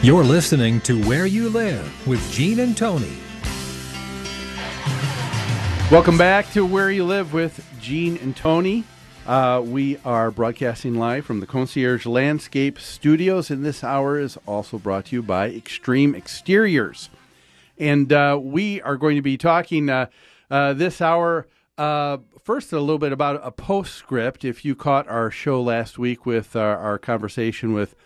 You're listening to Where You Live with Gene and Tony. Welcome back to Where You Live with Gene and Tony. We are broadcasting live from the Concierge Landscape Studios, and this hour is also brought to you by Extreme Exteriors. And we are going to be talking this hour, first a little bit about a postscript. If you caught our show last week with our conversation with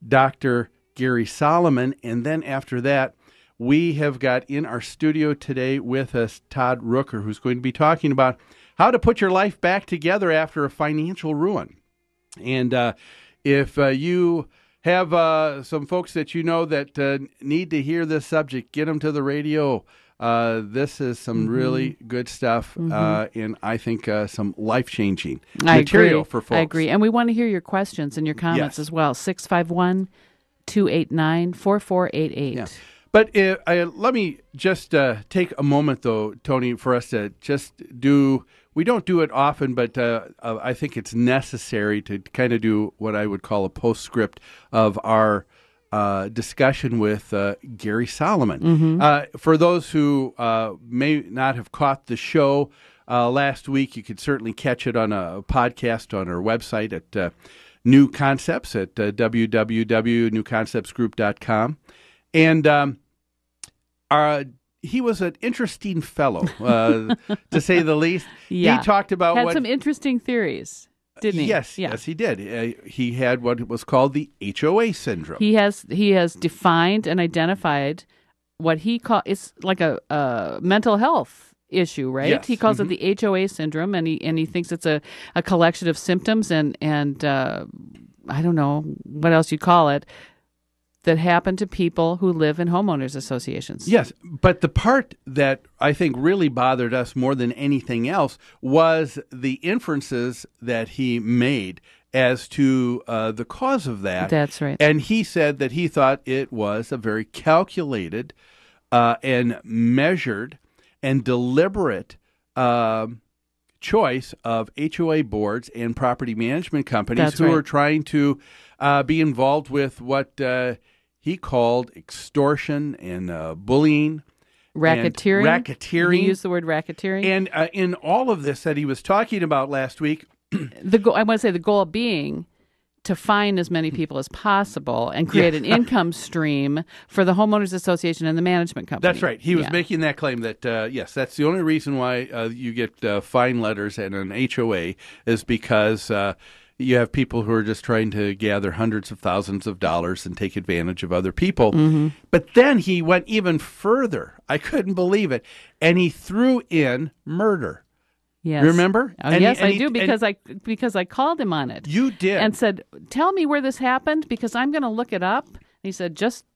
Dr. Gary Solomon, and then after that, we have got in our studio today with us Todd Rooker, who's going to be talking about how to put your life back together after a financial ruin. And if you have some folks that you know that need to hear this subject, get them to the radio. This is some really good stuff, and I think some life-changing material for folks. I agree. And we want to hear your questions and your comments as well. 651-289-4488. Yeah. But let me just take a moment, though, Tony, for us to just do, we don't do it often, but I think it's necessary to kind of do what I would call a postscript of our discussion with Gary Solomon. For those who may not have caught the show last week, you could certainly catch it on a podcast on our website at New Concepts at www.newconceptsgroup.com. And he was an interesting fellow, to say the least. Yeah. He talked about had some interesting theories, didn't he? Yes, yes, he did. He had what was called the HOA syndrome. He has defined and identified what he calls, it's like a mental health issue, right? Yes. He calls it the HOA syndrome, and he thinks it's a collection of symptoms and I don't know what else you call it, that happen to people who live in homeowners associations. Yes, but the part that I think really bothered us more than anything else was the inferences that he made as to the cause of that. That's right. And he said that he thought it was a very calculated and measured and deliberate choice of HOA boards and property management companies who are trying to be involved with what he called extortion and bullying. Racketeering. He used the word racketeering. And in all of this that he was talking about last week, I want to say the goal being to find as many people as possible and create an income stream for the homeowners association and the management company. That's right. He was making that claim that, yes, that's the only reason why you get fine letters and an HOA is because you have people who are just trying to gather hundreds of thousands of dollars and take advantage of other people. But then he went even further. I couldn't believe it. And he threw in murder. Yes. Remember? Yes, I do, because I called him on it. You did. And said, tell me where this happened, because I'm going to look it up. And he said, just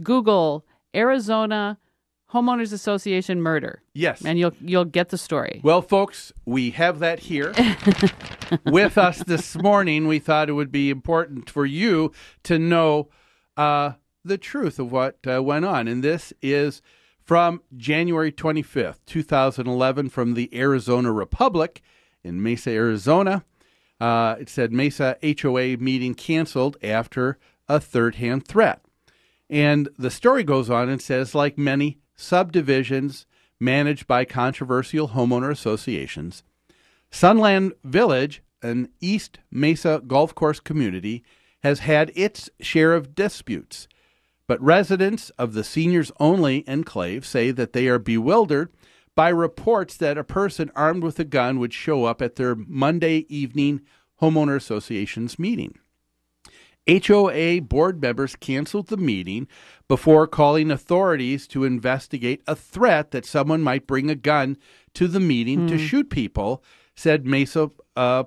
Google Arizona Homeowners Association murder. Yes. And you'll get the story. Well, folks, we have that here with us this morning. We thought it would be important for you to know the truth of what went on. And this is from January 25th, 2011, from the Arizona Republic in Mesa, Arizona. It said Mesa HOA meeting canceled after a third-hand threat. And the story goes on and says, like many subdivisions managed by controversial homeowner associations, Sunland Village, an East Mesa golf course community, has had its share of disputes. But residents of the seniors-only enclave say that they are bewildered by reports that a person armed with a gun would show up at their Monday evening homeowner association's meeting. HOA board members canceled the meeting before calling authorities to investigate a threat that someone might bring a gun to the meeting to shoot people, said Mesa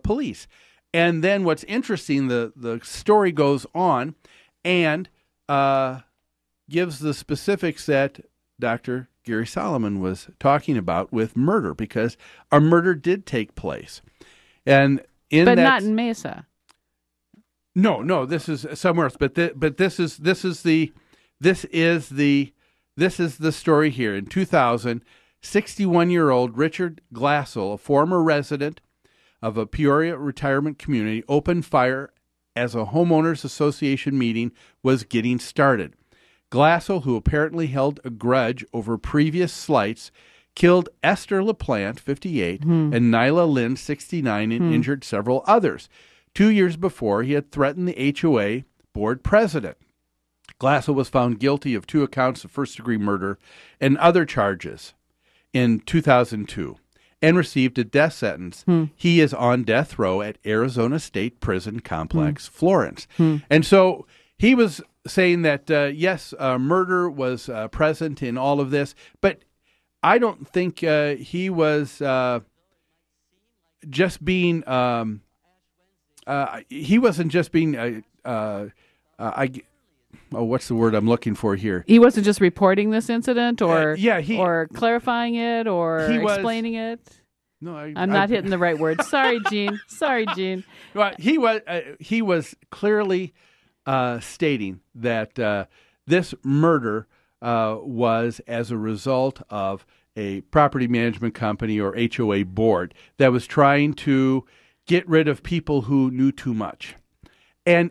police. And then what's interesting, the story goes on and gives the specifics that Dr. Gary Solomon was talking about with murder, because a murder did take place. And but not in Mesa. No, this is somewhere else. But this is the story here. In 2000, 61-year-old Richard Glassell, a former resident of a Peoria retirement community, opened fire as a homeowners association meeting was getting started. Glassell, who apparently held a grudge over previous slights, killed Esther LaPlante, 58, and Nyla Lynn, 69, and injured several others. 2 years before, he had threatened the HOA board president. Glassell was found guilty of 2 accounts of first-degree murder and other charges in 2002 and received a death sentence. He is on death row at Arizona State Prison Complex, Florence. And so he was saying that, yes, murder was present in all of this, but I don't think he was just being, he wasn't just being, what's the word I'm looking for here? He wasn't just reporting this incident or or clarifying it or explaining it. No, I'm not hitting the right word. Sorry, Gene. Sorry, Gene. Well, he was clearly stating that this murder was as a result of a property management company or HOA board that was trying to get rid of people who knew too much. And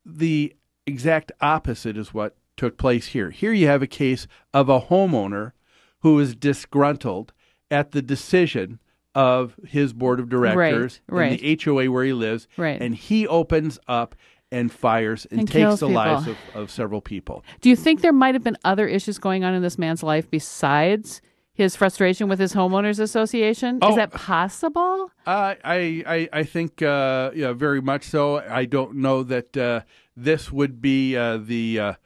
the exact opposite is what took place here. Here you have a case of a homeowner who is disgruntled at the decision of his board of directors in the HOA where he lives, and he opens up and fires and takes the lives of several people. Do you think there might have been other issues going on in this man's life besides his frustration with his homeowners association? Is that possible? I think very much so. I don't know that this would be the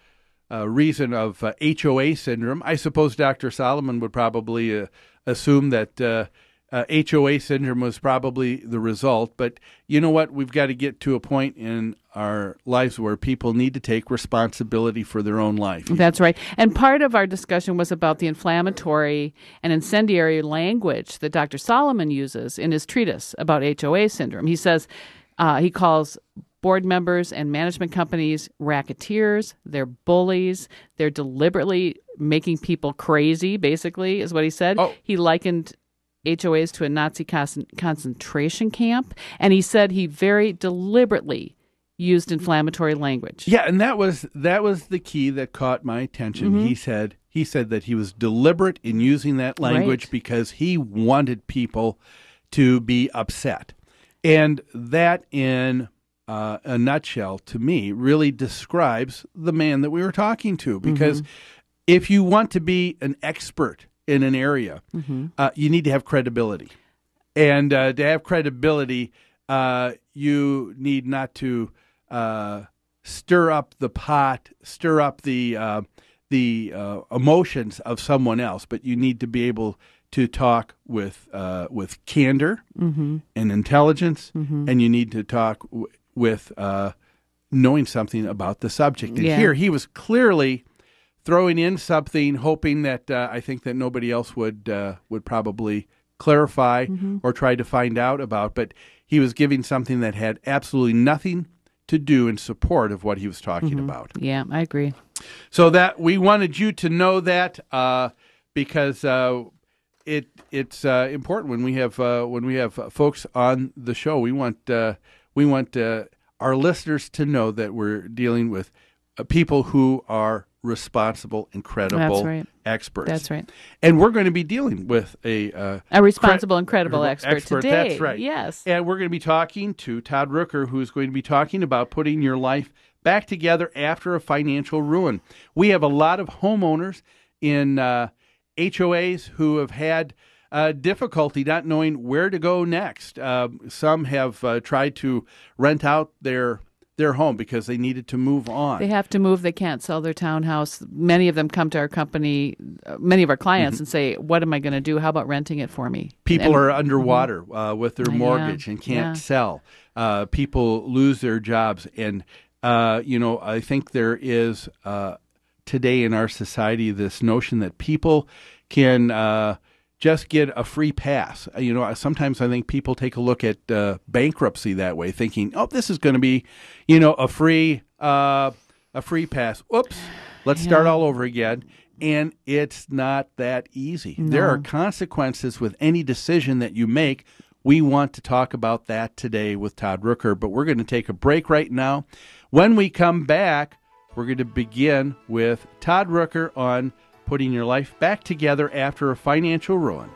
reason of HOA syndrome. I suppose Dr. Solomon would probably assume that HOA syndrome was probably the result. But you know what? We've got to get to a point in our lives where people need to take responsibility for their own life. That's right. And part of our discussion was about the inflammatory and incendiary language that Dr. Solomon uses in his treatise about HOA syndrome. He says he calls board members and management companies racketeers, they're bullies, they're deliberately making people crazy, basically, is what he said. He likened HOAs to a Nazi concentration camp, and he said he very deliberately used inflammatory language. Yeah, and that was the key that caught my attention. He said that he was deliberate in using that language because he wanted people to be upset. And that, in a nutshell, to me, really describes the man that we were talking to. Because if you want to be an expert in an area, you need to have credibility. And to have credibility, you need not to stir up the pot, stir up the emotions of someone else, but you need to be able to talk with candor and intelligence, and you need to talk with knowing something about the subject. And here he was clearly throwing in something, hoping that I think that nobody else would probably clarify or try to find out about, but he was giving something that had absolutely nothing to do in support of what he was talking about. Yeah, I agree. So that we wanted you to know that because it's important when we have folks on the show. We want our listeners to know that we're dealing with people who are responsible and credible experts. That's right. And we're going to be dealing with a responsible and credible expert today. That's right. Yes. And we're going to be talking to Todd Rooker, who's going to be talking about putting your life back together after a financial ruin. We have a lot of homeowners in HOAs who have had difficulty not knowing where to go next. Some have tried to rent out their home because they needed to move on. They have to move. They can't sell their townhouse. Many of them come to our company, many of our clients, and say, what am I going to do? How about renting it for me? People are underwater with their mortgage and can't sell. People lose their jobs. And, I think there is today in our society this notion that people can just get a free pass. Sometimes I think people take a look at bankruptcy that way, thinking, "Oh, this is going to be, a free pass. Oops, let's start all over again." And it's not that easy. No. There are consequences with any decision that you make We want to talk about that today with Todd Rooker, but we're going to take a break right now. When we come back, we're going to begin with Todd Rooker on putting your life back together after a financial ruin.